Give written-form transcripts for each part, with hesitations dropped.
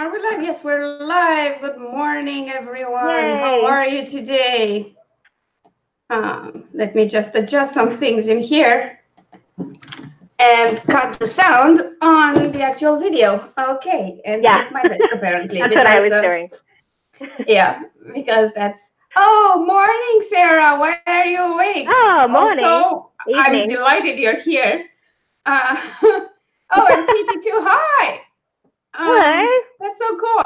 Are we live? Yes, we're live. Good morning, everyone. How Yay. are you today? Let me just adjust some things in here and cut the sound on the actual video. Okay, and hit my desk apparently. That's what I was doing. Yeah, because that's... Oh, morning, Sarah. Why are you awake? Oh, morning. Also, I'm Evening. delighted you're here. Oh, and Katie too. Hi. Hello. That's so cool.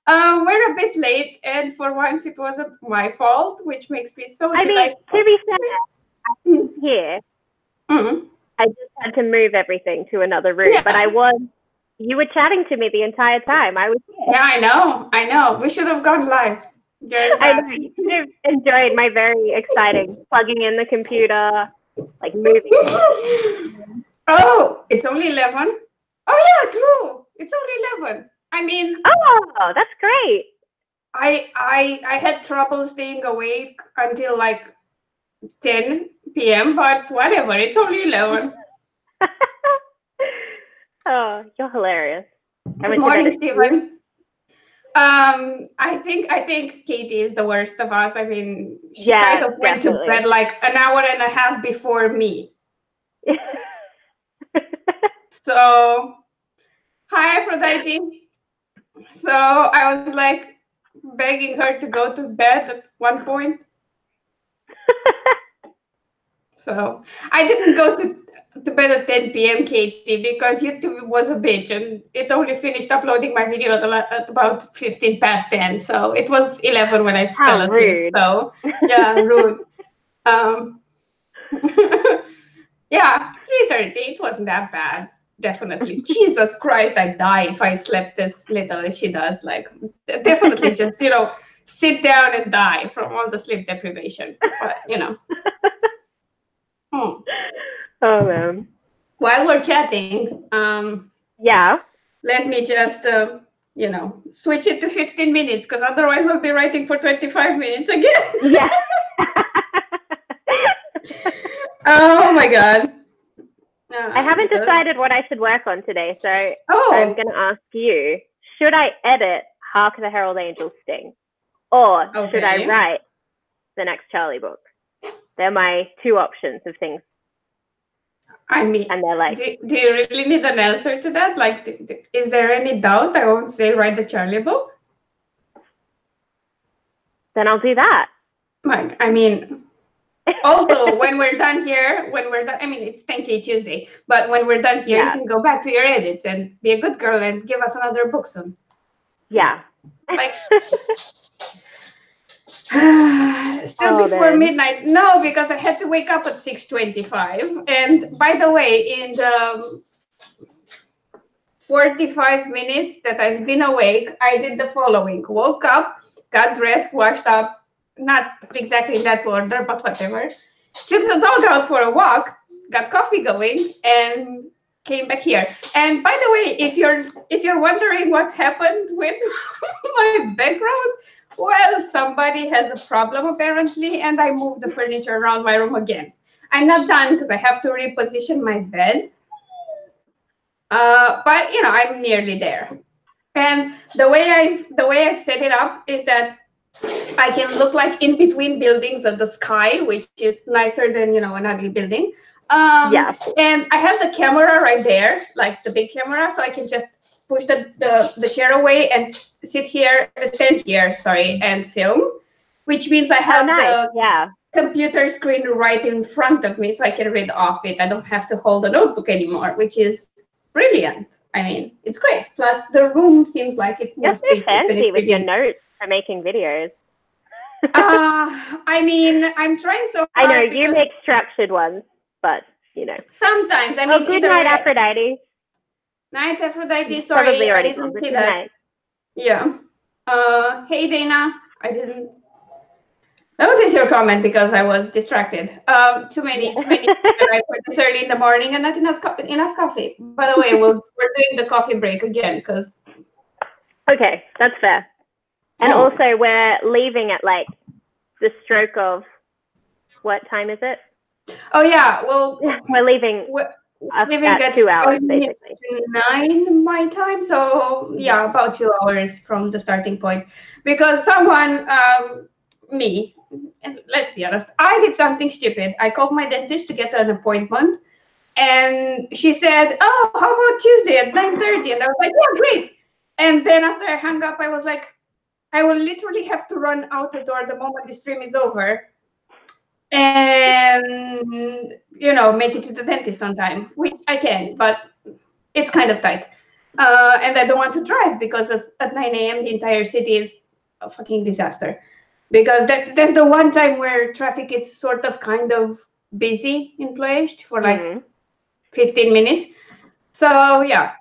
We're a bit late, and for once it wasn't my fault, which makes me so delighted. To be fair, I'm here. Mm. I just had to move everything to another room, Yeah. but you were chatting to me the entire time. I was here. Yeah, I know. We should have gone live. I know. You should have enjoyed my very exciting plugging in the computer, like moving. Oh, it's only 11. Oh yeah, true. It's only 11. I mean, oh, that's great. I had trouble staying awake until like 10 p.m., but whatever. It's only 11. Oh, you're hilarious. Good morning, Stephen. I think Katie is the worst of us. I mean, she kind of went to bed like an hour and a half before me. So, hi, Aphrodite. So I was like begging her to go to bed at one point. So I didn't go to bed at 10 p.m., Katie, because YouTube was a bitch and it only finished uploading my video at about 15 past 10. So it was 11 when I fell asleep. Rude. So yeah, rude. Yeah, 3:30. It wasn't that bad. Definitely. Jesus Christ, I'd die if I slept this little as she does. Like, definitely just, sit down and die from all the sleep deprivation. But, Oh, man. While we're chatting, yeah, let me just, switch it to 15 minutes because otherwise we'll be writing for 25 minutes again. Yeah. Oh, my God. I haven't decided what I should work on today, so I'm going to ask you, should I edit Hark the Herald Angels Sting? Or should I write the next Charlie book? They're my two options of things. I mean, and they're like, do you really need an answer to that? Like, is there any doubt I won't say write the Charlie book? Then I'll do that. Like, I mean... Also, when we're done here, I mean, it's 10K Tuesday, but when we're done here, you can go back to your edits and be a good girl and give us another book soon. Yeah. Like, still before midnight. No, because I had to wake up at 6:25. And by the way, in the 45 minutes that I've been awake, I did the following. Woke up, got dressed, washed up, not exactly in that order, but whatever. Took the dog out for a walk, got coffee going, and came back here. And by the way, if you're wondering what's happened with my background, well, somebody has a problem apparently, and I moved the furniture around my room again. I'm not done because I have to reposition my bed. But I'm nearly there. And the way I've set it up is that I can look like in between buildings of the sky, which is nicer than an ugly building. Yeah. And I have the camera right there, like the big camera, so I can just push the chair away and stand here, and film, which means I have the computer screen right in front of me, so I can read off it. I don't have to hold a notebook anymore, which is brilliant. I mean, it's great. Plus, the room seems like it's more spacious. You're so fancy with your notes for making videos. I mean, I'm trying so hard. I know you make structured ones, but sometimes. I mean, good night, Aphrodite. Night, Aphrodite. Sorry, I didn't see that. Night. Yeah. Hey, Dana. I didn't notice your comment because I was distracted. Too many right for this early in the morning and not enough coffee. By the way, we're doing the coffee break again because. Okay, that's fair. And also, we're leaving at like the stroke of what time is it? Oh yeah, well, we're leaving leaving at 2 hours, basically. 9 my time, so yeah, about 2 hours from the starting point. Because someone, me, and let's be honest, I did something stupid. I called my dentist to get an appointment, and she said, "Oh, how about Tuesday at 9:30?" And I was like, "Yeah, great." And then after I hung up, I was like, I will literally have to run out the door the moment the stream is over, and make it to the dentist on time, which I can, but it's kind of tight. And I don't want to drive because at 9 a.m. the entire city is a fucking disaster. Because that's the one time where traffic is sort of kind of busy in Ploiești for like 15 minutes. So yeah.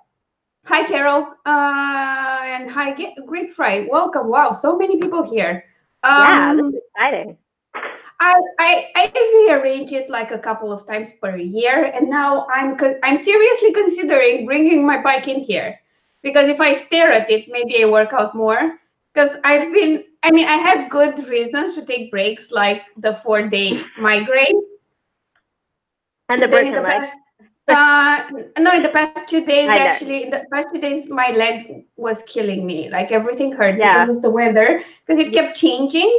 Hi, Carol. And hi, Great Fry. Welcome. Wow, so many people here. Yeah, this is exciting. I rearrange it like a couple of times per year, and now I'm seriously considering bringing my bike in here, because if I stare at it, maybe I work out more. Because I had good reasons to take breaks, like the 4-day migraine. And the broken leg. No, in the past 2 days, actually, in the past 2 days, my leg was killing me. Like everything hurt because of the weather, because it kept changing.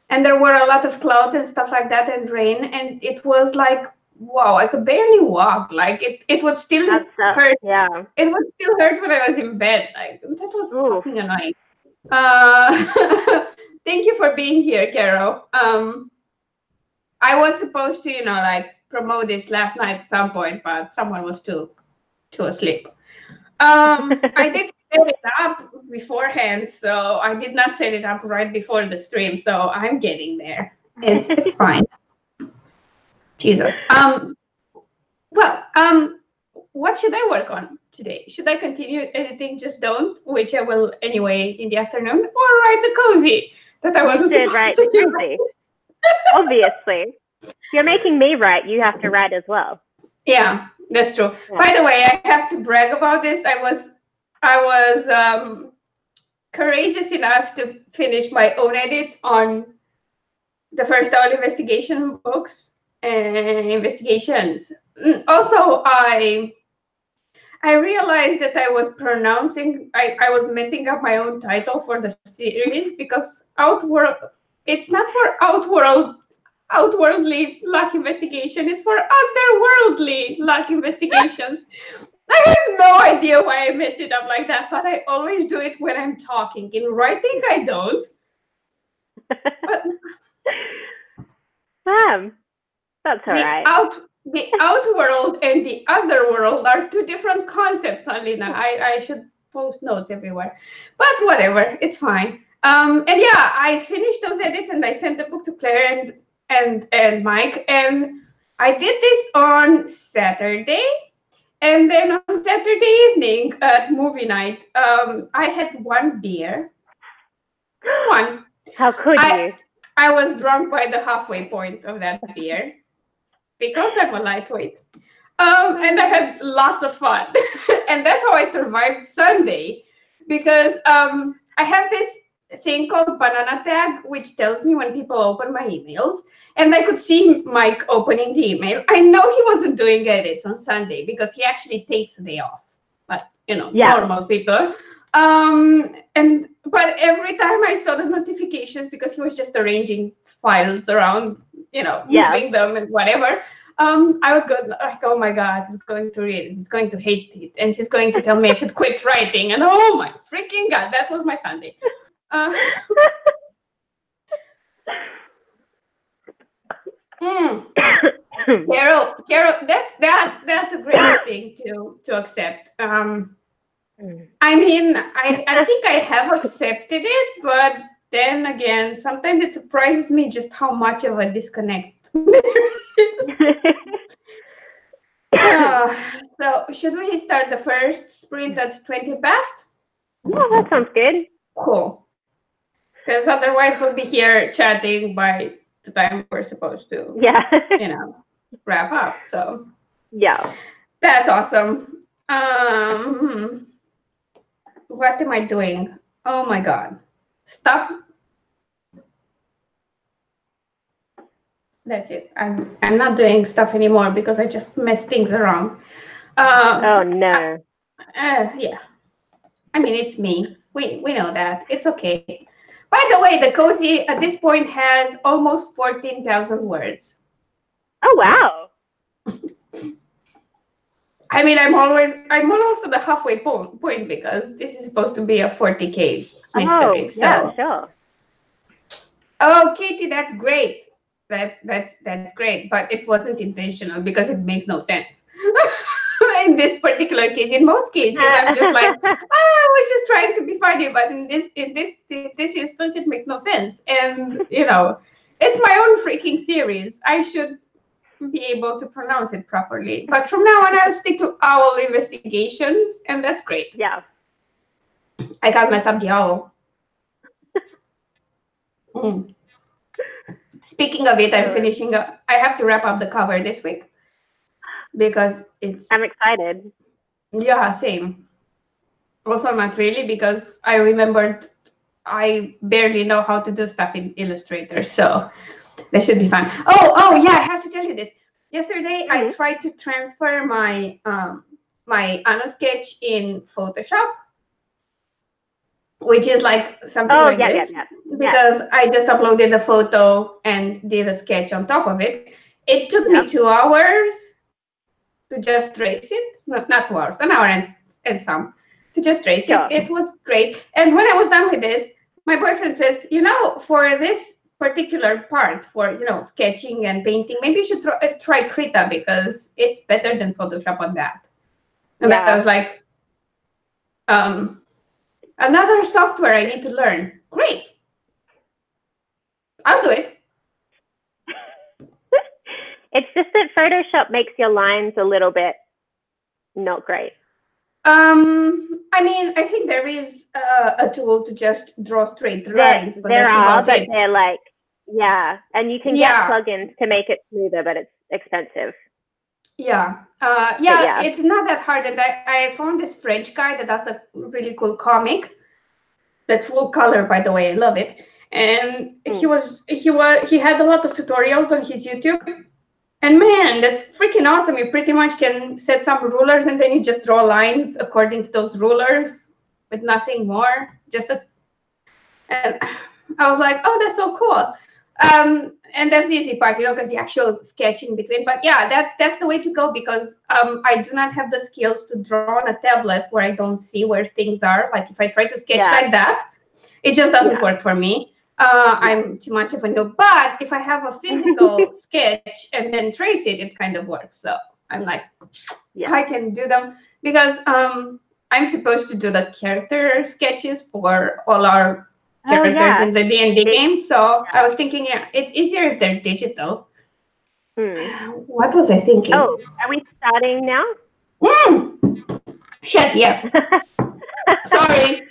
And there were a lot of clouds and stuff like that and rain. And it was like, wow, I could barely walk. Like it would still hurt. Yeah. It would still hurt when I was in bed. Like that was fucking annoying. Thank you for being here, Carol. I was supposed to, like promote this last night at some point, but someone was too asleep. I did set it up beforehand, so I did not set it up right before the stream, so I'm getting there. It's fine. Jesus. What should I work on today? Should I continue editing Just Don't, which I will anyway in the afternoon, or write the cozy that I wasn't supposed to do? Obviously. If you're making me write, you have to write as well. Yeah, that's true. Yeah. By the way, I have to brag about this. I was courageous enough to finish my own edits on the first all investigation books and investigations. Also, I realized that I was I was messing up my own title for the series, because it's not for outwardly luck investigation, it's for otherworldly luck investigations. I have no idea why I mess it up like that, but I always do it when I'm talking. In writing, I don't. But that's all right. The outworld and the otherworld are two different concepts, Alina. I should post notes everywhere, but whatever, it's fine. And yeah, I finished those edits and I sent the book to Claire and Mike, and I did this on Saturday. And then on Saturday evening at movie night, I had one beer. One. How could you? I was drunk by the halfway point of that beer, because I'm a lightweight. And I had lots of fun. And that's how I survived Sunday, because I have this thing called banana tag, which tells me when people open my emails, and I could see Mike opening the email. I know he wasn't doing edits on Sunday because he actually takes a day off, but normal people. But every time I saw the notifications, because he was just arranging files around, moving them and whatever, I would go like, oh my God, he's going to read it, he's going to hate it, and he's going to tell me I should quit writing, and oh my freaking God, that was my Sunday. Carol, that's a great thing to accept. I mean, I think I have accepted it, but then again, sometimes it surprises me just how much of a disconnect there is. So should we start the first sprint at 20 past? Yeah, that sounds good. Cool. Because otherwise we'll be here chatting by the time we're supposed to, wrap up. So yeah, that's awesome. What am I doing? Oh my God! Stop. That's it. I'm not doing stuff anymore because I just mess things around. Oh no. Yeah. I mean, it's me. We know that. It's okay. By the way, the cozy at this point has almost 14,000 words. Oh wow. I mean, I'm almost at the halfway point because this is supposed to be a 40K mystery. Oh, yeah, sure. Oh, Katie, that's great. That's great, but it wasn't intentional because it makes no sense. In this particular case, in most cases, I'm just like, I was just trying to be funny, but in this instance, it makes no sense. And it's my own freaking series. I should be able to pronounce it properly. But from now on, I'll stick to owl investigations, and that's great. Yeah. I can't mess up the owl. Mm. Speaking of it, I'm finishing up. I have to wrap up the cover this week because I'm excited. Yeah, same. Also, not really because I remembered I barely know how to do stuff in Illustrator, so that should be fun. Oh yeah, I have to tell you this. Yesterday, I tried to transfer my my AnoSketch in Photoshop, which is like something like this, because I just uploaded the photo and did a sketch on top of it. It took me 2 hours to just trace it. Not 2 hours, an hour and some to just trace it. It was great. And when I was done with this, my boyfriend says, for this particular part, for sketching and painting, maybe you should try Krita because it's better than Photoshop on that. And I was like, another software I need to learn. Great. I'll do it. It's just that Photoshop makes your lines a little bit not great. I mean, I think there is a tool to just draw straight lines. But there are, but they're like, and you can get plugins to make it smoother, but it's expensive. Yeah, it's not that hard. And I found this French guy that does a really cool comic that's full color, by the way. I love it. And he had a lot of tutorials on his YouTube. And man, that's freaking awesome. You pretty much can set some rulers and then you just draw lines according to those rulers with nothing more. And I was like, oh, that's so cool. And that's the easy part, because the actual sketching between. But yeah, that's the way to go because I do not have the skills to draw on a tablet where I don't see where things are. Like if I try to sketch like that, it just doesn't work for me. I'm too much of a noob. But if I have a physical sketch and then trace it, it kind of works. So I'm like, I can do them because I'm supposed to do the character sketches for all our characters in the D&D game. So I was thinking, it's easier if they're digital. What was I thinking? Oh, are we starting now? Shit, yeah. Sorry.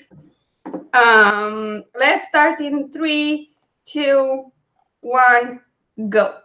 Let's start in 3, 2, 1, go.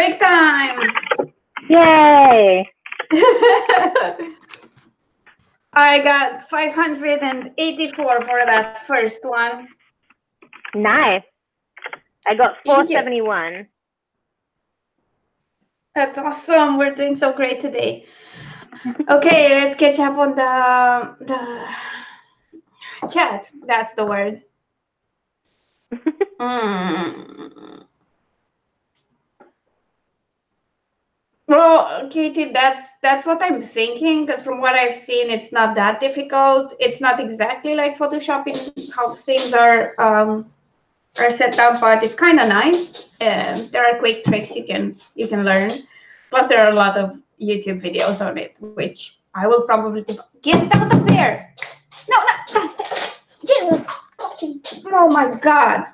break time. Yay. I got 584 for that first one. Nice. I got 471. That's awesome. We're doing so great today. Okay, let's catch up on the chat. That's the word. Well, Katie, that's what I'm thinking, because from what I've seen, it's not that difficult. It's not exactly like Photoshop in how things are set up, but it's kind of nice. There are quick tricks you can learn. Plus, there are a lot of YouTube videos on it, which I will probably get out of there. No, Jesus. Oh my God.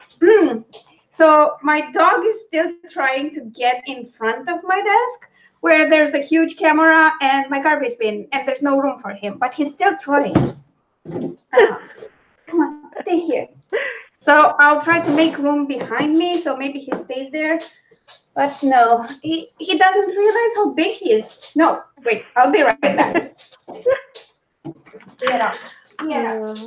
So my dog is still trying to get in front of my desk, where there's a huge camera and my garbage bin, and there's no room for him, but he's still trying. Come on, stay here. So I'll try to make room behind me, so maybe he stays there. But no, he doesn't realize how big he is. No, wait, I'll be right back. Get up. Get up.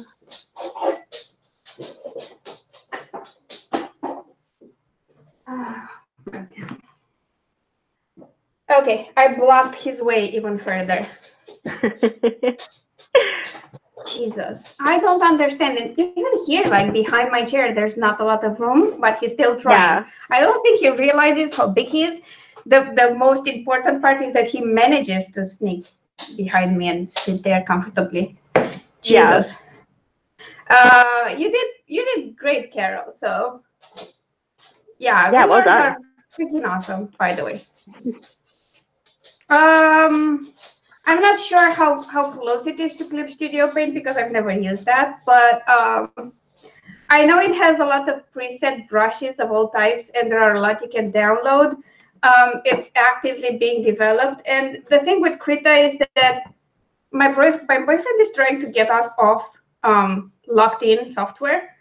Okay, I blocked his way even further. Jesus, I don't understand it. Even here, like behind my chair, there's not a lot of room, but he's still trying. Yeah. I don't think he realizes how big he is. The most important part is that he manages to sneak behind me and sit there comfortably. Jesus. Yeah. You did great, Carol. So yeah, well done. Are freaking awesome, by the way. I'm not sure how close it is to Clip Studio Paint because I've never used that, but I know it has a lot of preset brushes of all types, and there are a lot you can download. It's actively being developed, and the thing with Krita is that my boyfriend is trying to get us off locked-in software,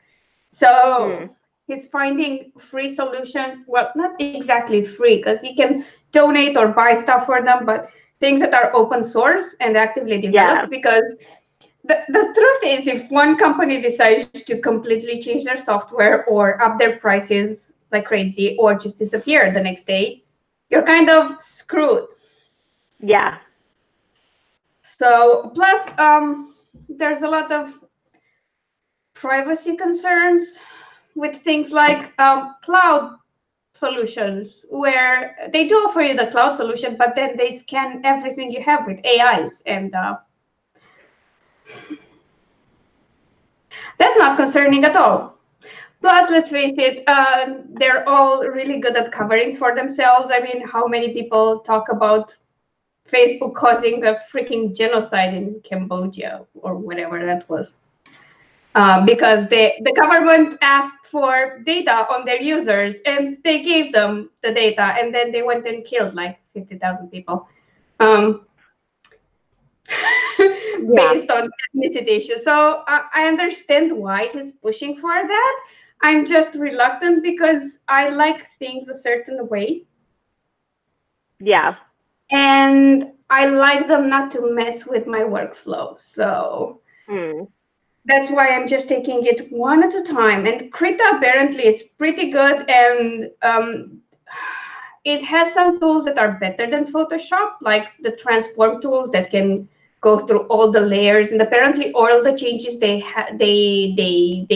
so he's finding free solutions. Well, not exactly free, because you can donate or buy stuff for them, but things that are open source and actively developed. Because the truth is, if one company decides to completely change their software or up their prices like crazy or just disappear the next day, you're kind of screwed. Yeah. So plus there's a lot of privacy concerns with things like cloud solutions, where they do offer you the cloud solution, but then they scan everything you have with AIs, and that's not concerning at all. Plus, let's face it, they're all really good at covering for themselves. I mean, how many people talk about Facebook causing a freaking genocide in Cambodia or whatever that was? Because the government asked for data on their users, and they gave them the data, and then they went and killed like 50,000 people based on ethnicity issues. So I understand why he's pushing for that. I'm just reluctant because I like things a certain way. Yeah. And I like them not to mess with my workflow. So that's why I'm just taking it one at a time. And Krita apparently is pretty good, and it has some tools that are better than Photoshop, like the transform tools that can go through all the layers. And apparently all the changes they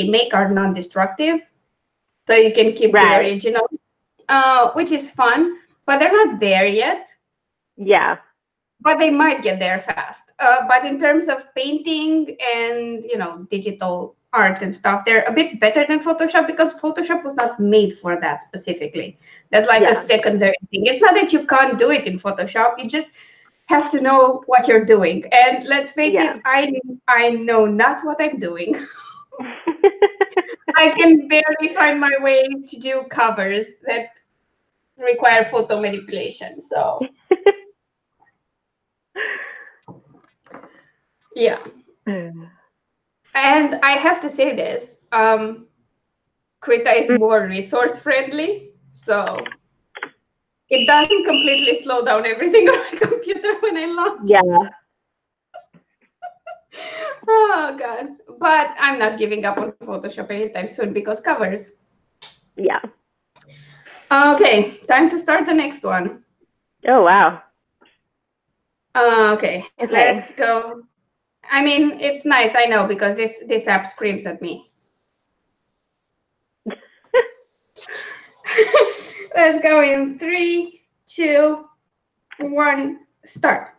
make are non-destructive, so you can keep the original, which is fun. But they're not there yet. Yeah. But they might get there fast. But in terms of painting and, digital art and stuff, they're a bit better than Photoshop, because Photoshop was not made for that specifically. That's like a secondary thing. It's not that you can't do it in Photoshop. You just have to know what you're doing. And let's face it, I know not what I'm doing. I can barely find my way to do covers that require photo manipulation. So yeah. And I have to say this, Krita is more resource friendly. So it doesn't completely slow down everything on my computer when I launch. Yeah. Oh God. But I'm not giving up on Photoshop anytime soon because covers. Yeah. Okay, time to start the next one. Oh, wow. Okay, let's go. I mean, it's nice, I know, because this app screams at me. Let's go in 3, 2, 1, start.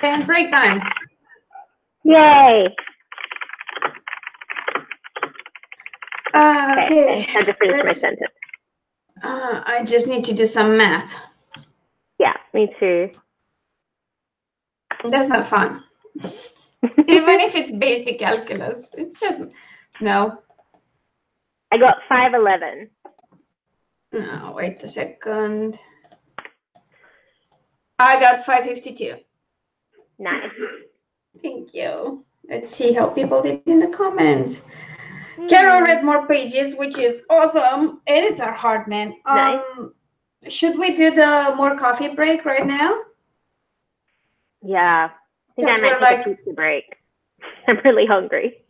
And break time. Yay. Okay. I had to finish my sentence. I just need to do some math. Yeah, me too. That's not fun. Even if it's basic calculus, it's just, no. I got 511. No, wait a second. I got 552. Nice. Thank you. Let's see how people did in the comments. Carol read more pages, which is awesome. Edits are hard, man. Nice. Should we do the more coffee break right now? Yeah. I think I might take a pizza break. I'm really hungry.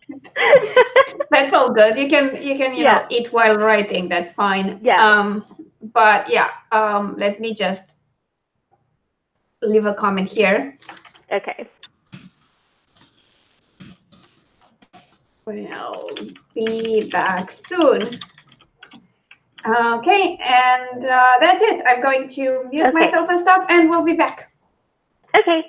That's all good. You can you know, eat while writing. That's fine. Yeah. But yeah, let me just leave a comment here. Okay. We'll be back soon. Okay, and that's it. I'm going to mute myself and stuff, and we'll be back. Okay.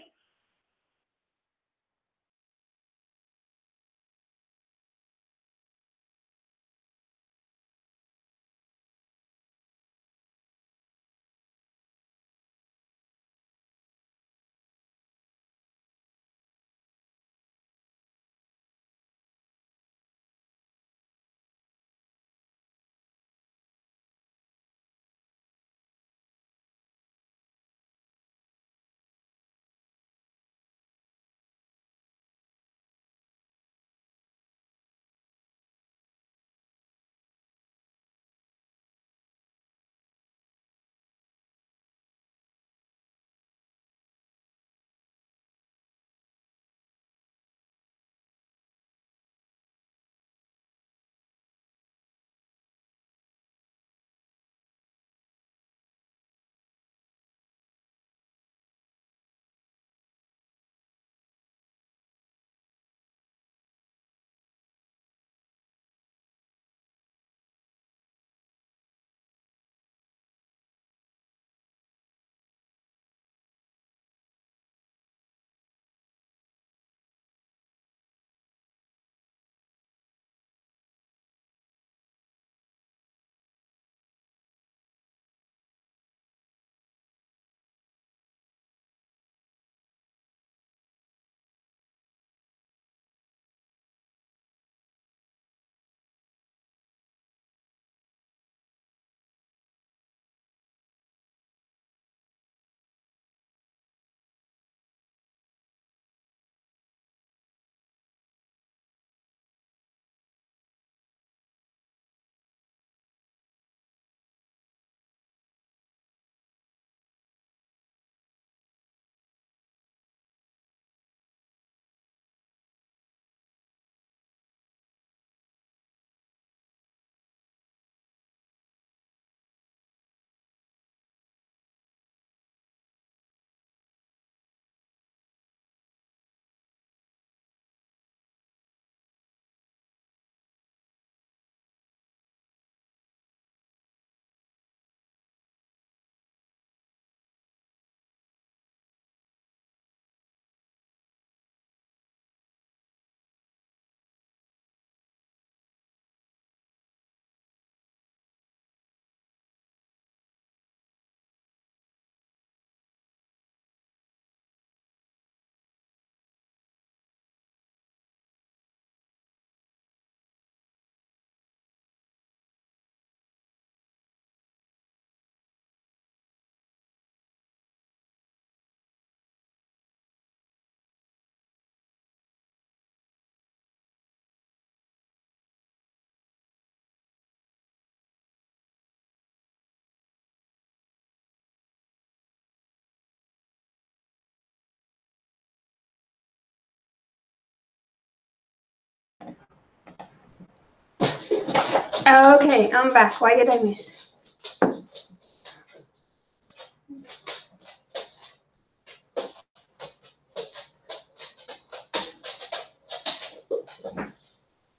Okay, I'm back. Why did I miss?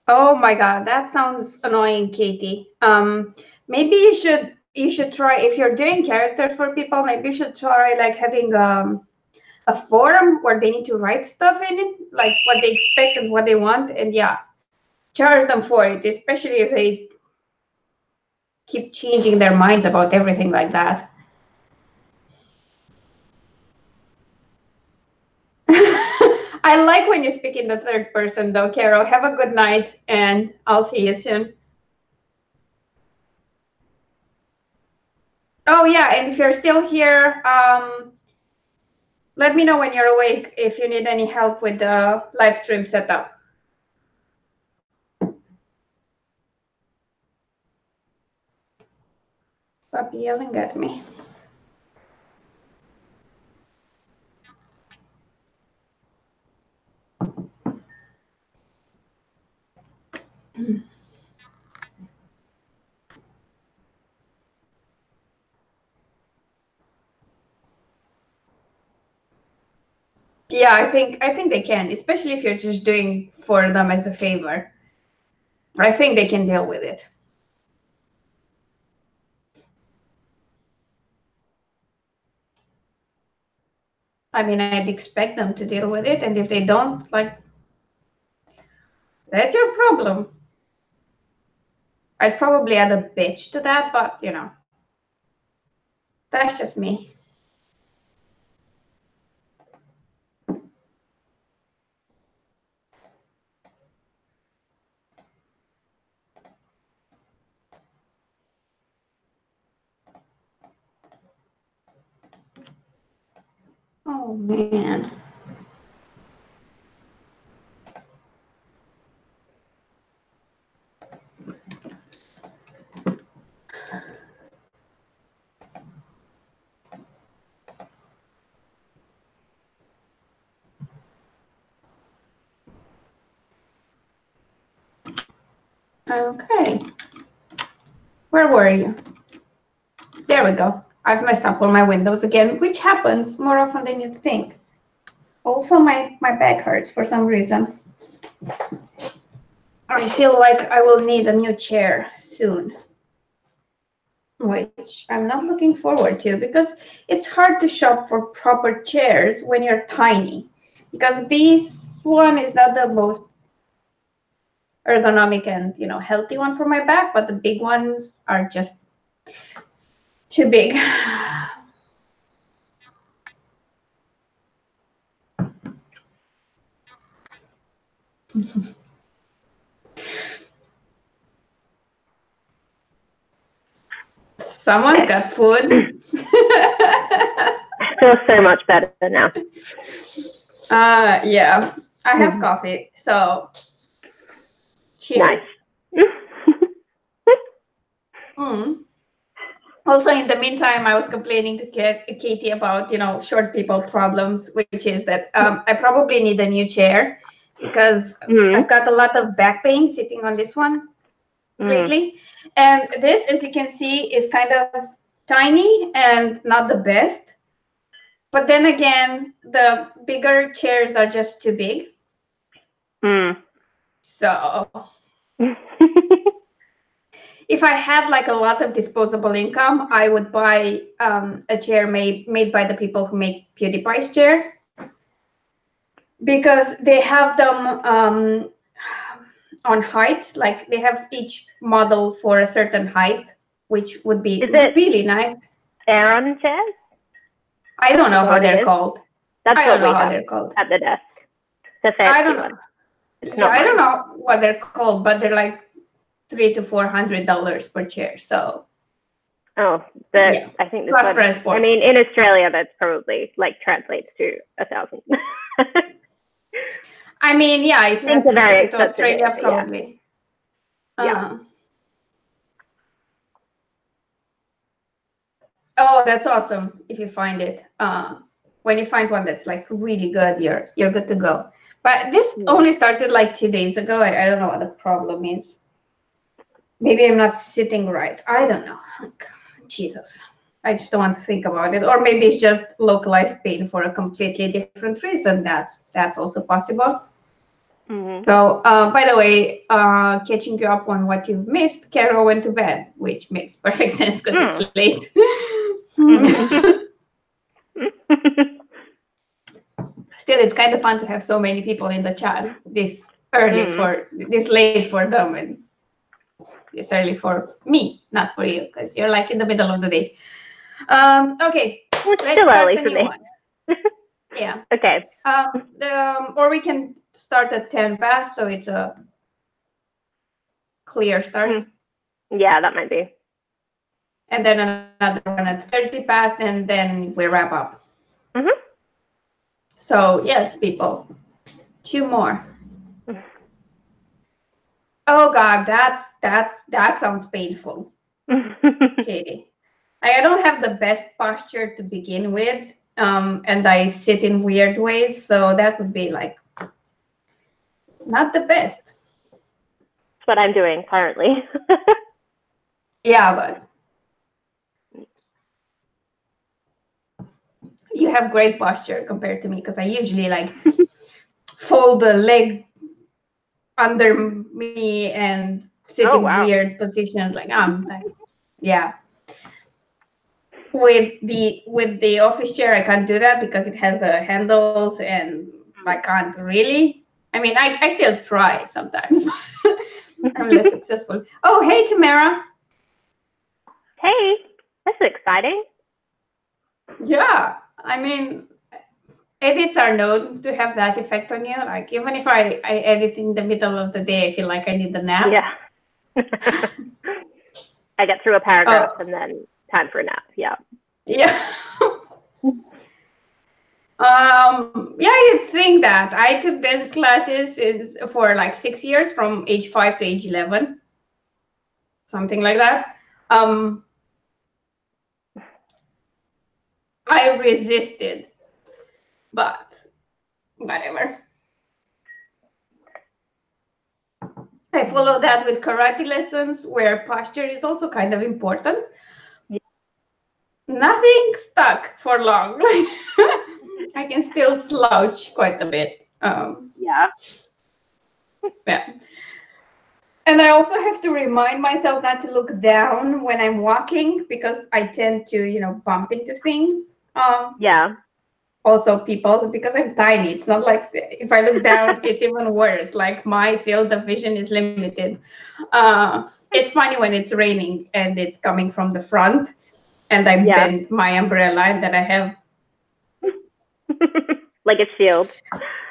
Oh my God, that sounds annoying, Katie. Maybe you should try, if you're doing characters for people, maybe you should try like having a forum where they need to write stuff in it, like what they expect and what they want, and yeah, charge them for it, especially if they keep changing their minds about everything like that. I like when you speak in the third person though, Caro. Have a good night and I'll see you soon. Oh yeah, and if you're still here, let me know when you're awake if you need any help with the live stream setup. Stop yelling at me. Yeah, I think they can, especially if you're just doing for them as a favor. I think they can deal with it. I mean, I'd expect them to deal with it, and if they don't, like, that's your problem. I'd probably add a bitch to that, but you know, that's just me. Oh man. Okay. Where were you? There we go. I've messed up on my windows again, which happens more often than you'd think. Also, my back hurts for some reason. I feel like I will need a new chair soon, which I'm not looking forward to because it's hard to shop for proper chairs when you're tiny, because this one is not the most ergonomic and, you know, healthy one for my back, but the big ones are just too big. Someone's got food. I feel so much better now. Yeah, I have coffee, so cheers. Nice. Also, in the meantime, I was complaining to Katie about, you know, short people problems, which is that I probably need a new chair because I've got a lot of back pain sitting on this one lately. And this, as you can see, is kind of tiny and not the best. But then again, the bigger chairs are just too big. So if I had like a lot of disposable income, I would buy a chair made by the people who make PewDiePie's chair, because they have them on height, like they have each model for a certain height, which would be really nice. Aeron chairs? I don't know how they're called. That's I don't know how they're called at the desk. The I don't know. Yeah, I don't know what they're called, but they're like $300 to $400 per chair. So. Oh, yeah. I think this plus transport. I mean, in Australia, that's probably like translates to 1,000. I mean, yeah, if you have to ship to Australia, probably. Yeah. Oh, that's awesome if you find it. When you find one that's like really good, you're good to go. But this only started like 2 days ago. I don't know what the problem is. Maybe I'm not sitting right. I don't know. Jesus. I just don't want to think about it. Or maybe it's just localized pain for a completely different reason. That's also possible. So, by the way, catching you up on what you've missed, Caro went to bed, which makes perfect sense because it's late. still, it's kind of fun to have so many people in the chat this early this late for them, and this early for me, not for you, because you're like in the middle of the day. Okay, let's start a new one. Yeah. Okay. Or we can start at 10 past, so it's a clear start. Yeah, that might be. And then another one at 30 past, and then we wrap up. So yes, people, 2 more. Oh God, that sounds painful. Katie, I don't have the best posture to begin with, and I sit in weird ways, so that would be like not the best. That's what I'm doing currently. Yeah, but you have great posture compared to me, because I usually like fold the leg under me and sit in weird positions. Like yeah. With the office chair, I can't do that because it has the handles, and I can't really. I mean, I still try sometimes. I'm less successful. Oh, hey, Tamara. Hey, that's exciting. Yeah, I mean, edits are known to have that effect on you. Like, even if I edit in the middle of the day, I feel like I need a nap. Yeah. I get through a paragraph and then time for a nap. Yeah. Yeah. Yeah, you'd think that. I took dance classes for like 6 years, from age 5 to age 11, something like that. I resisted, but whatever. I follow that with karate lessons, where posture is also kind of important. Yeah. Nothing stuck for long. I can still slouch quite a bit. Yeah. And I also have to remind myself not to look down when I'm walking, because I tend to, bump into things. Yeah. Also people, because I'm tiny. It's not like if I look down, it's even worse. Like, my field of vision is limited. It's funny when it's raining and it's coming from the front, and I bend my umbrella, and then I have like a shield.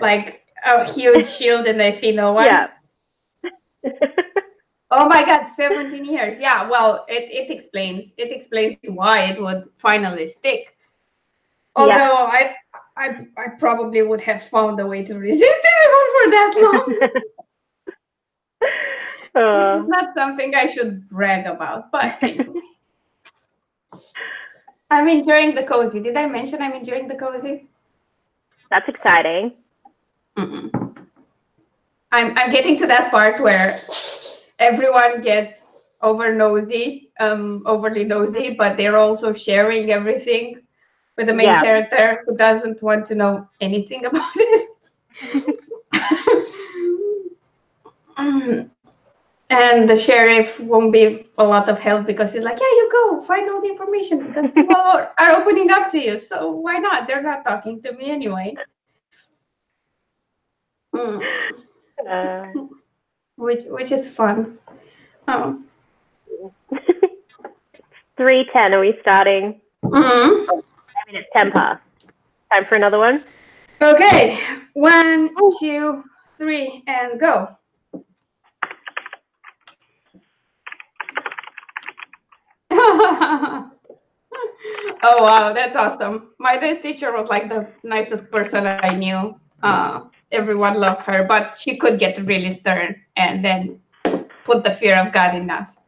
Like a huge shield, and I see no one. Yeah. Oh my God, 17 years. Yeah, well, it explains why it would finally stick. Although I probably would have found a way to resist it for that long. Which is not something I should brag about, but anyway. I'm enjoying the cozy. Did I mention I'm enjoying the cozy? That's exciting. I'm getting to that part where everyone gets overly nosy, but they're also sharing everything with the main character, who doesn't want to know anything about it. And the sheriff won't be a lot of help, because he's like, yeah, you go find all the information, because people are opening up to you, so why not? They're not talking to me anyway. Which is fun. 3:10. Are we starting? I mean, it's 10 past. Time for another one. Okay, 1, 2, 3, and go. Oh wow, that's awesome. My dance teacher was like the nicest person I knew. Everyone loves her, but she could get really stern and then put the fear of God in us.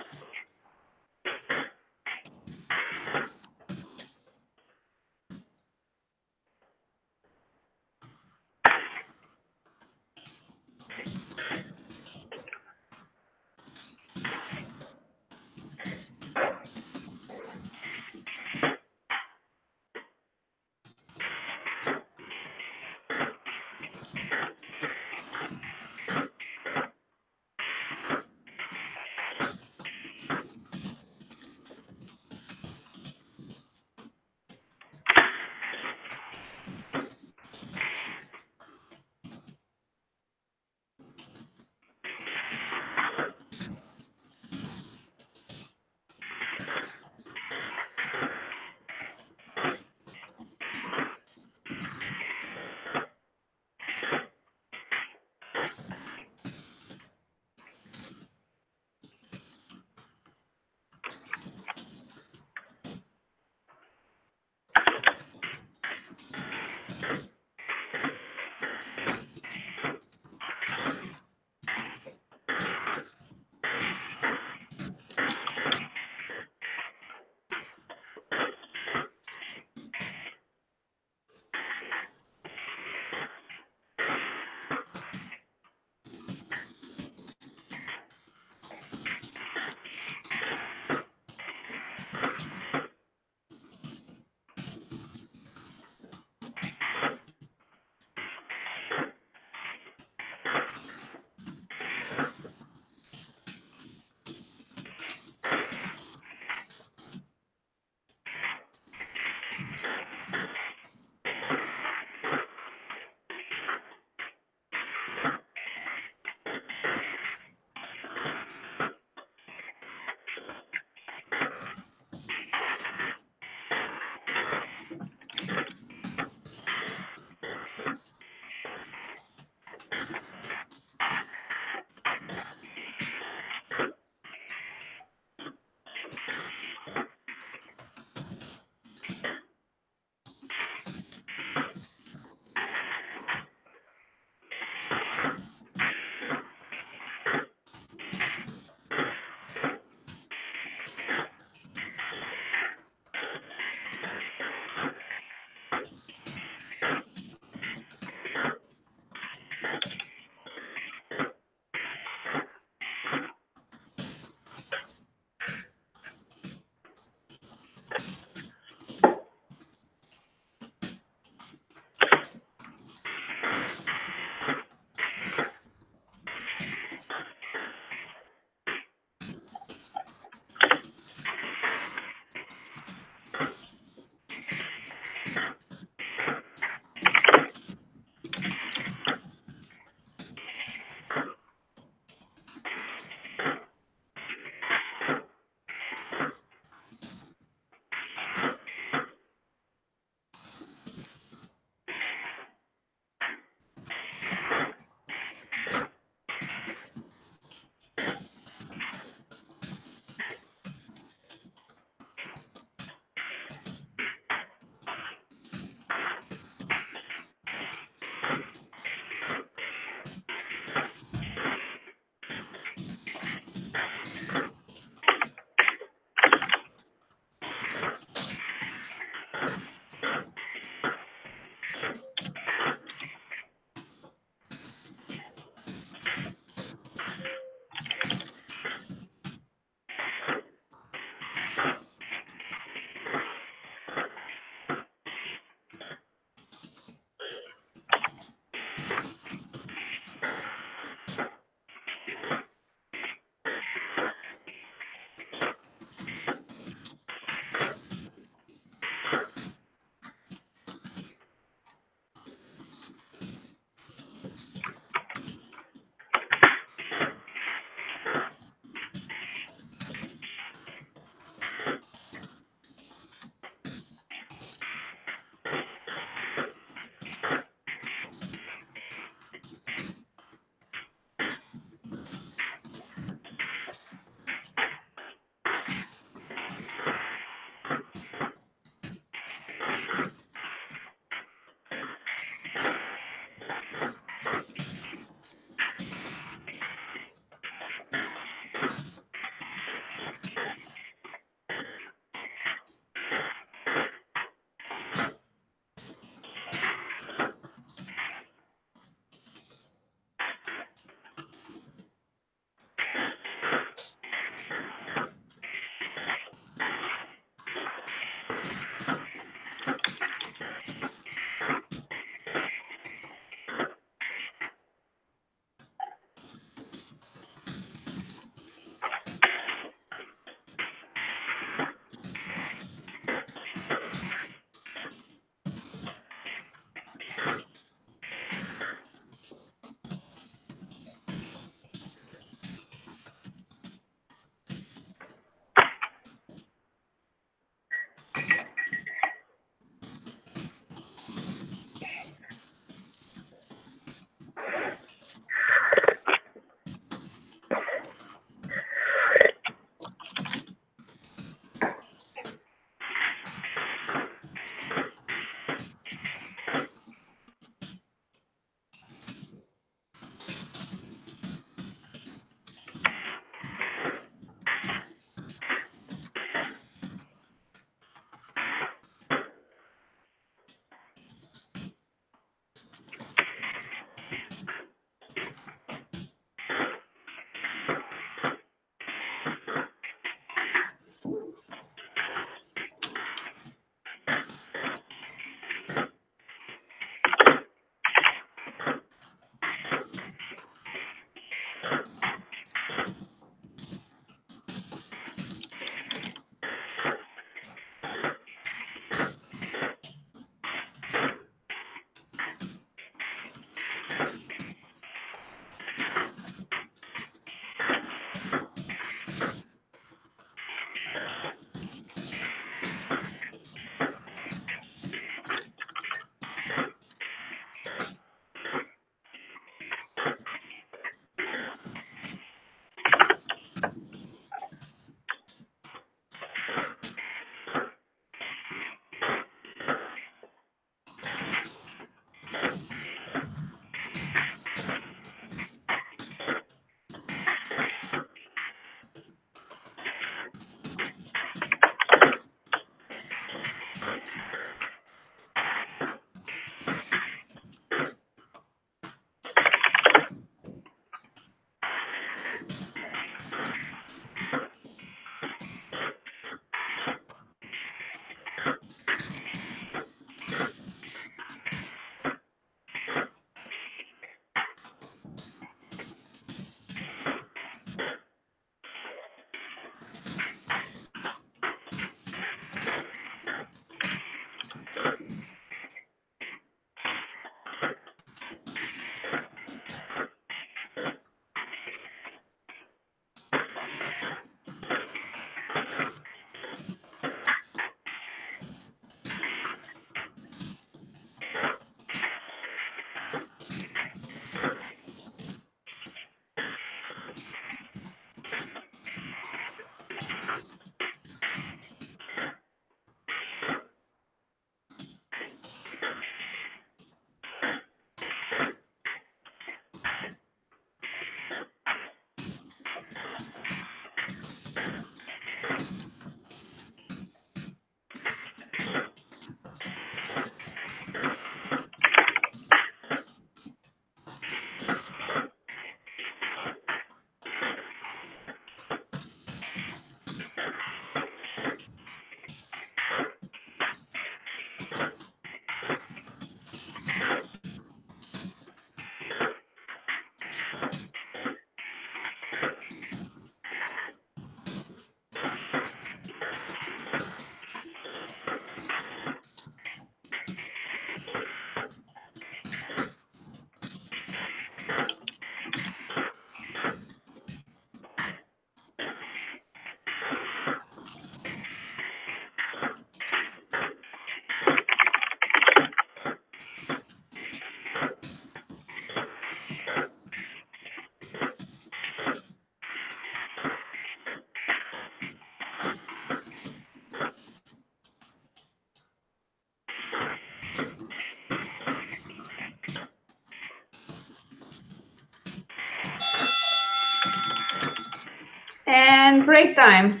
And break time.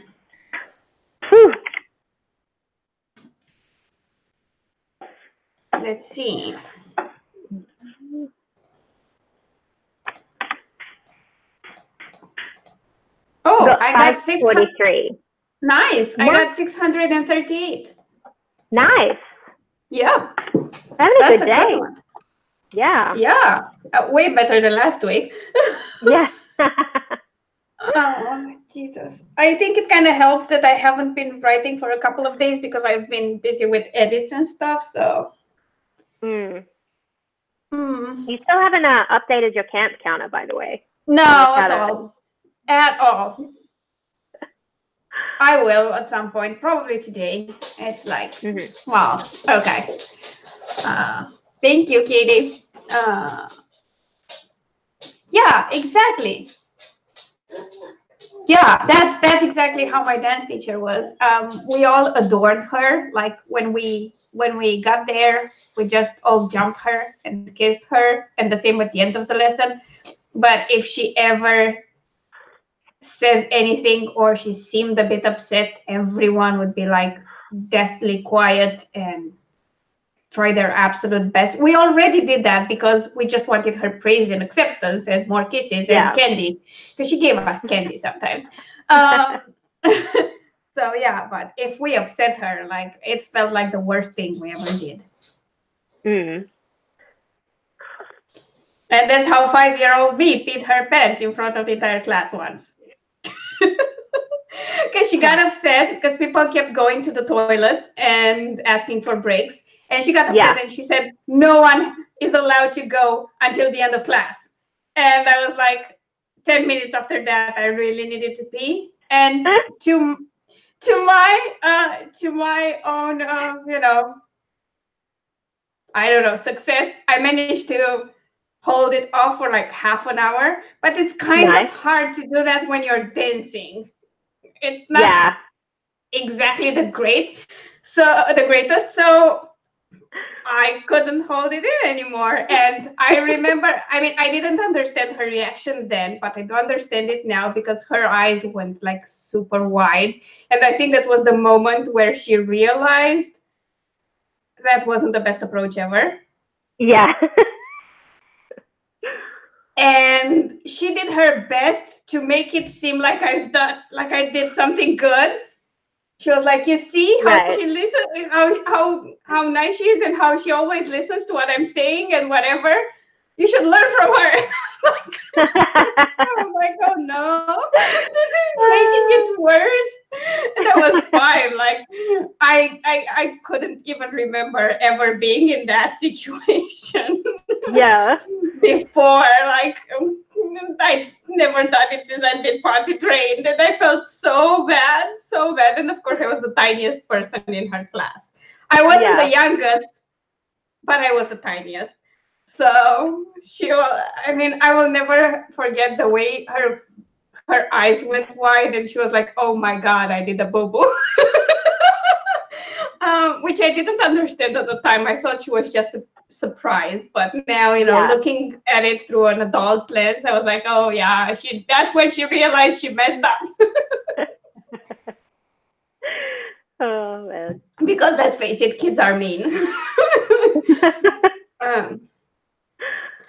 Whew. Let's see. Oh, I got 643. Nice. I got 638. Nice. Yeah. Having a good day. Yeah. Yeah. Way better than last week. Yeah. Oh, Jesus. I think it kind of helps that I haven't been writing for a couple of days because I've been busy with edits and stuff, so. You still haven't updated your camp counter, by the way. No, at all. At all. I will at some point, probably today. It's like, wow, okay. Thank you, Katie. Yeah, exactly. Yeah, that's exactly how my dance teacher was. We all adored her. Like when we got there, we just all jumped her and kissed her, and the same at the end of the lesson. But if she ever said anything or she seemed a bit upset, everyone would be like deathly quiet and try their absolute best. We already did that because we just wanted her praise and acceptance and more kisses and candy, because she gave us candy sometimes. So yeah, but if we upset her, like it felt like the worst thing we ever did. And that's how 5-year-old me peed her pants in front of the entire class once. Because she got upset because people kept going to the toilet and asking for breaks. And she got upset and she said, no one is allowed to go until the end of class. And I was like, 10 minutes after that, I really needed to pee. And to my own, I don't know, success, I managed to hold it off for like half an hour. But it's kind of hard to do that when you're dancing. It's not exactly the greatest. So I couldn't hold it in anymore. And I remember, I mean, I didn't understand her reaction then, but I do understand it now because her eyes went like super wide. And I think that was the moment where she realized that wasn't the best approach ever. Yeah. And she did her best to make it seem like I did something good. She was like, you see how she listens, how nice she is and how she always listens to what I'm saying and whatever. You should learn from her. I was like, oh no, this is making it worse. And that was fine. Like I couldn't even remember ever being in that situation. Before, like I never done it since I'd been potty trained, and I felt so bad. And of course, I was the tiniest person in her class. I wasn't the youngest, but I was the tiniest. So I will never forget the way her eyes went wide, and she was like, "Oh my God, I did a boo-boo," which I didn't understand at the time. I thought she was just surprised, but now looking at it through an adult's lens, I was like, oh yeah, that's when she realized she messed up. Oh man, because let's face it, kids are mean.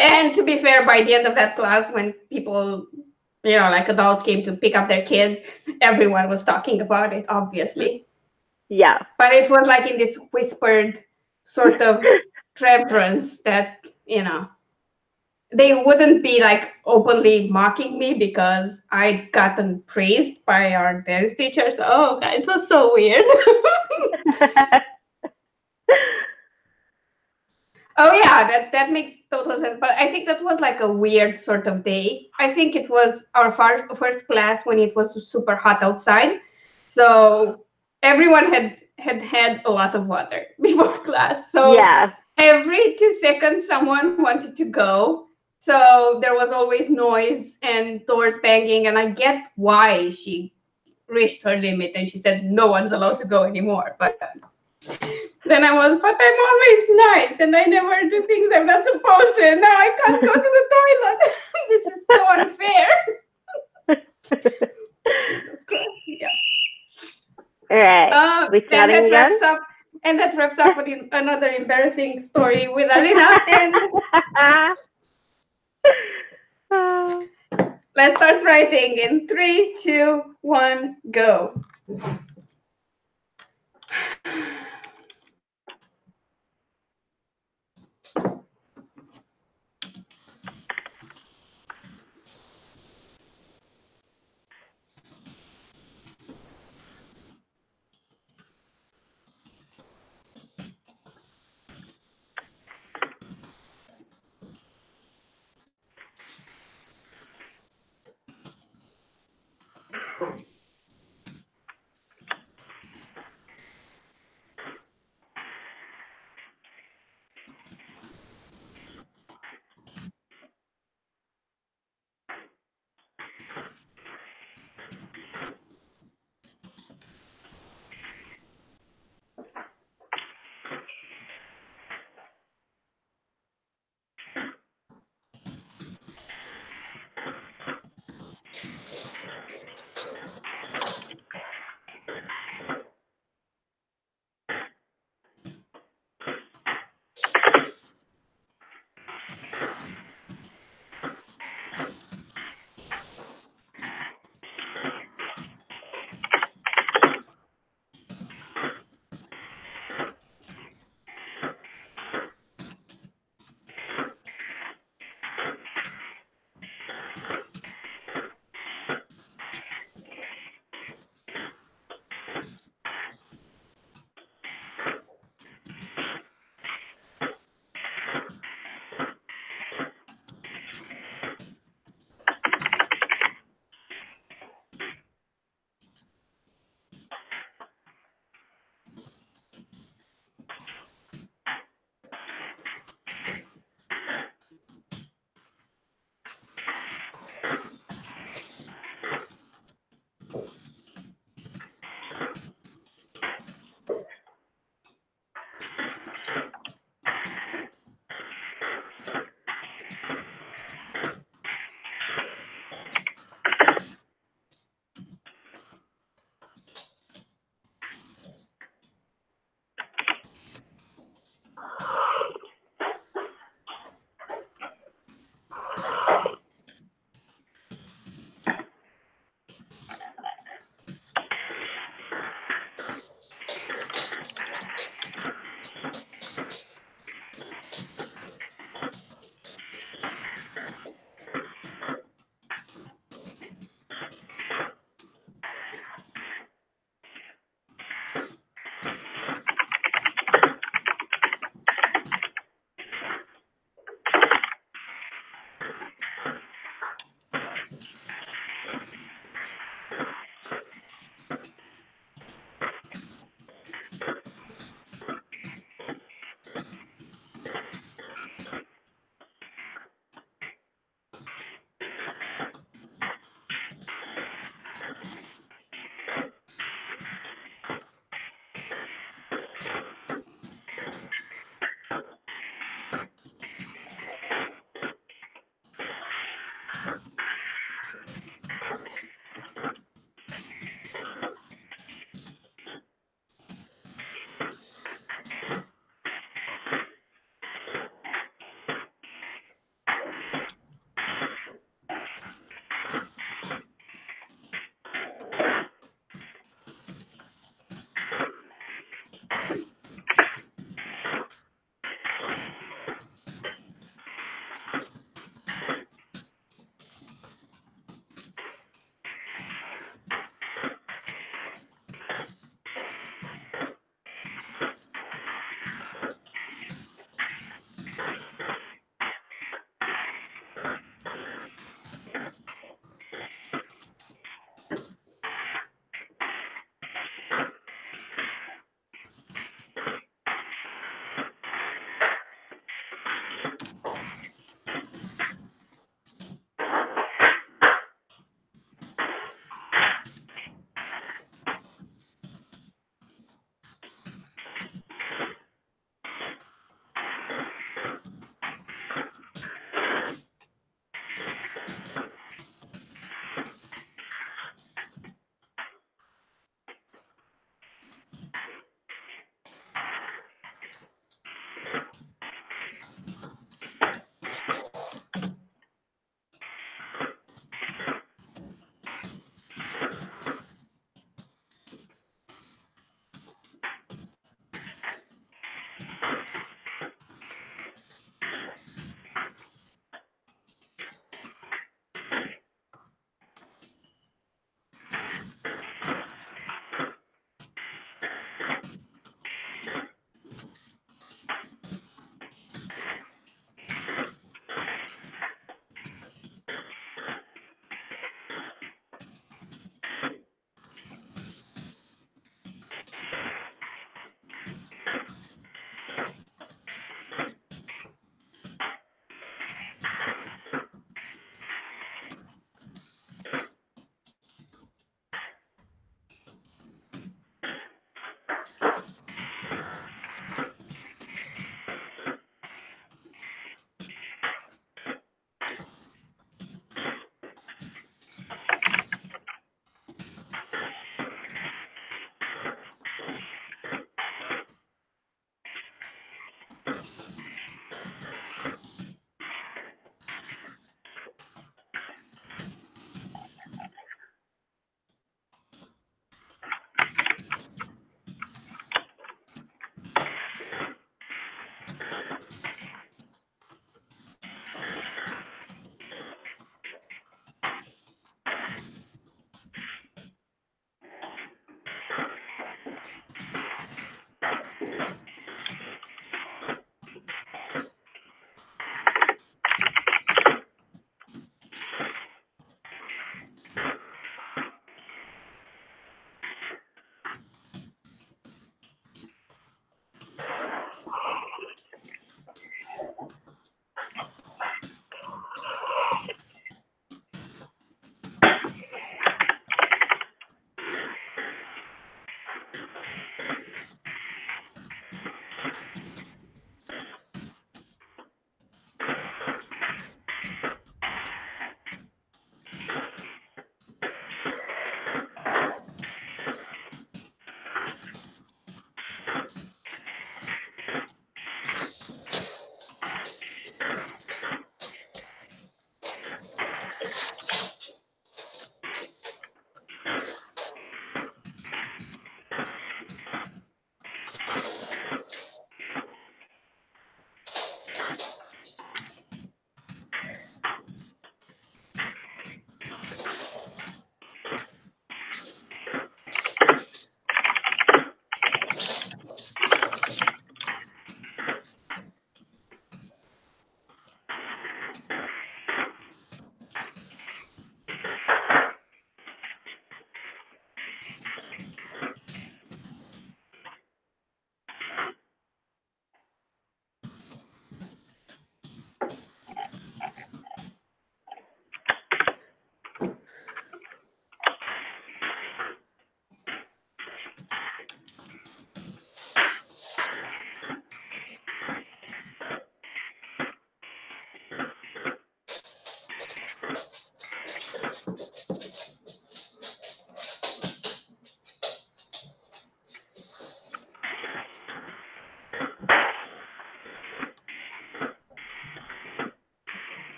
And to be fair, by the end of that class, when people like adults came to pick up their kids, everyone was talking about it, obviously. But it was like in this whispered sort of reverence that they wouldn't be like openly mocking me because I'd gotten praised by our dance teachers. Oh God, it was so weird. Oh yeah, that makes total sense. But I think that was like a weird sort of day. I think it was our first class when it was super hot outside, so everyone had a lot of water before class. So every 2 seconds, someone wanted to go. So there was always noise and doors banging. And I get why she reached her limit and she said, no one's allowed to go anymore. But then but I'm always nice and I never do things I'm not supposed to. And now I can't go to the toilet. This is so unfair. right. We starting and that again? wraps up. And that wraps up with another embarrassing story with Alina. And let's start writing in 3, 2, 1, go.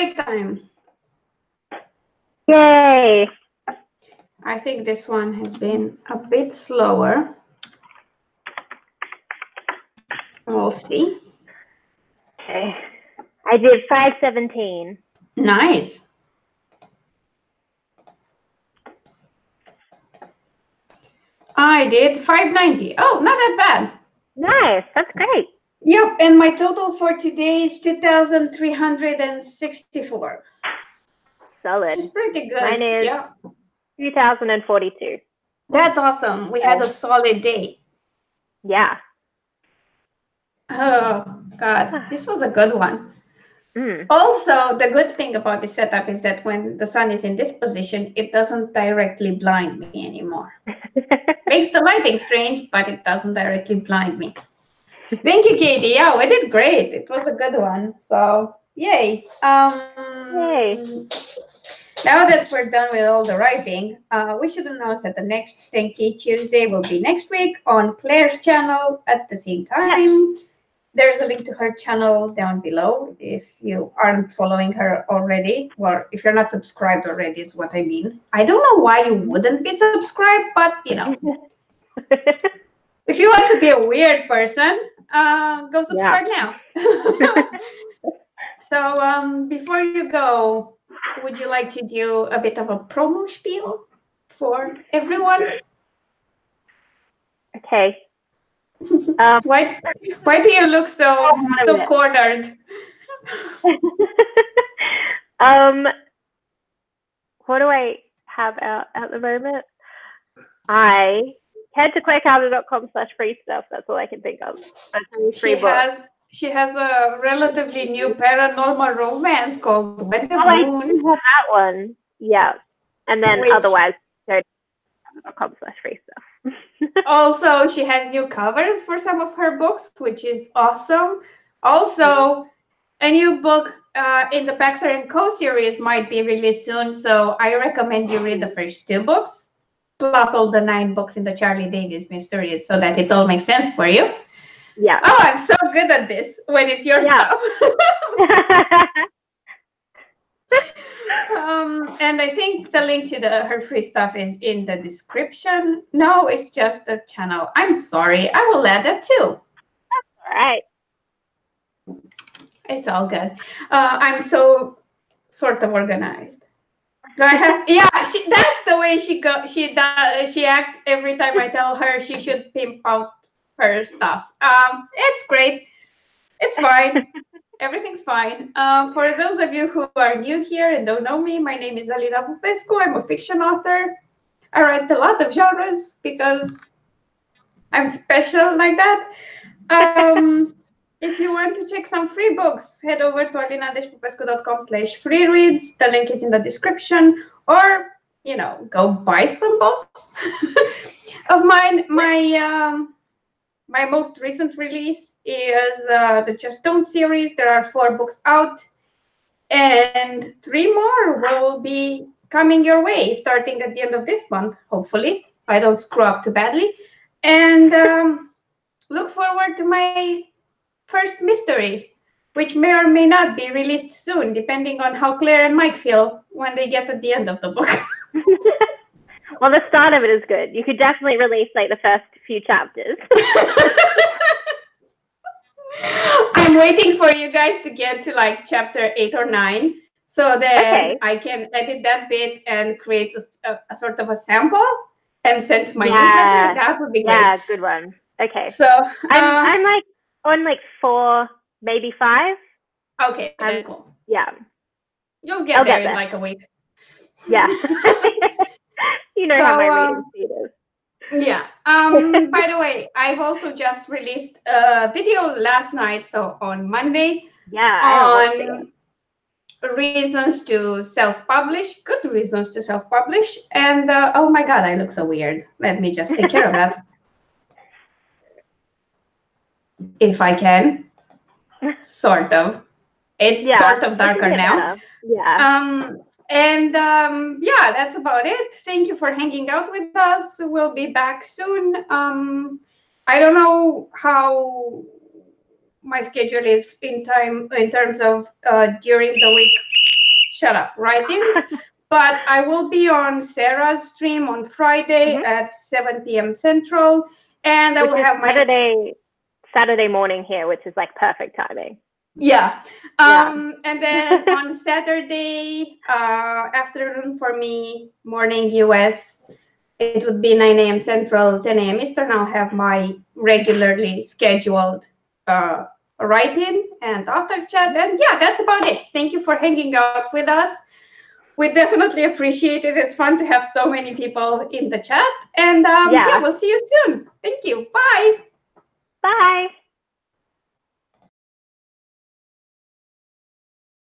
break time. Yay. I think this one has been a bit slower. We'll see. Okay. I did 517. Nice. I did 590. Oh, not that bad. Nice. That's great. Yep, and my total for today is 2,364. Solid. Which is pretty good. Mine is 2,042. That's awesome. We had a solid day. Yeah. Oh, God. This was a good one. Mm. Also, the good thing about this setup is that when the sun is in this position, it doesn't directly blind me anymore. Makes the lighting strange, but it doesn't directly blind me. Thank you, Katie. Yeah, we did great. It was a good one. So, yay. Yay. Now that we're done with all the writing, we should announce that the next Thank Tuesday will be next week on Claire's channel at the same time. There's a link to her channel down below if you aren't following her already, or if you're not subscribed already is what I mean. I don't know why you wouldn't be subscribed, but you know. If you want to be a weird person, go subscribe now. So before you go, would you like to do a bit of a promo spiel for everyone? Okay. Why do you look so cornered? What do I have out at the moment? I head to clarekauter.com/free stuff. That's all I can think of. She has a relatively new paranormal romance called When the Moon. I do have that one. Yeah. And then otherwise, clarekauter.com/free stuff. Also, she has new covers for some of her books, which is awesome. Also, a new book in the Paxer & Co. series might be released soon, so I recommend you read the first 2 books, plus all the 9 books in the Charlie Davies mysteries, so that it all makes sense for you. Yeah. Oh, I'm so good at this when it's your stuff. And I think the link to her free stuff is in the description. No, it's just the channel. I'm sorry. I will add that too. That's all right. It's all good. I'm so sort of organized. Do I have? Yeah, that's the way she acts every time I tell her she should pimp out her stuff. It's great. It's fine. Everything's fine. For those of you who are new here and don't know me, my name is Alina. I'm a fiction author. I write a lot of genres because I'm special like that. If you want to check some free books, head over to alina-popescu.com/free reads. The link is in the description. Or, you know, go buy some books of mine. My most recent release is the Just Don't series. There are 4 books out, and 3 more will be coming your way starting at the end of this month, hopefully. I don't screw up too badly. And look forward to my first mystery, which may or may not be released soon, depending on how Claire and Mike feel when they get at the end of the book. Well, the start of it is good. You could definitely release like the first few chapters. I'm waiting for you guys to get to like chapter 8 or 9, so then I can edit that bit and create a sort of a sample and send to my newsletter. That would be great. Yeah, good one. Okay. So I'm like on like 4, maybe 5. Okay, that's cool. Yeah. You'll get there in like a week. Yeah. You know how my reading speed is. Yeah. By the way, I've also just released a video last night, so on Monday. Yeah. On reasons to self-publish, good reasons to self-publish, and oh my God, I look so weird. Let me just take care of that. If I can. Sort of. It's sort of darker now. Yeah. And yeah, that's about it. Thank you for hanging out with us. We'll be back soon. I don't know how my schedule is in terms of during the week. Shut up, writings. But I will be on Sarah's stream on Friday at 7 p.m. Central, and I will have my Saturday morning here, which is like perfect timing. Yeah. And then on Saturday afternoon for me, morning US, it would be 9 a.m. Central, 10 a.m. Eastern. I'll have my regularly scheduled write-in and author chat. And yeah, that's about it. Thank you for hanging out with us. We definitely appreciate it. It's fun to have so many people in the chat. And yeah, we'll see you soon. Thank you. Bye. Bye.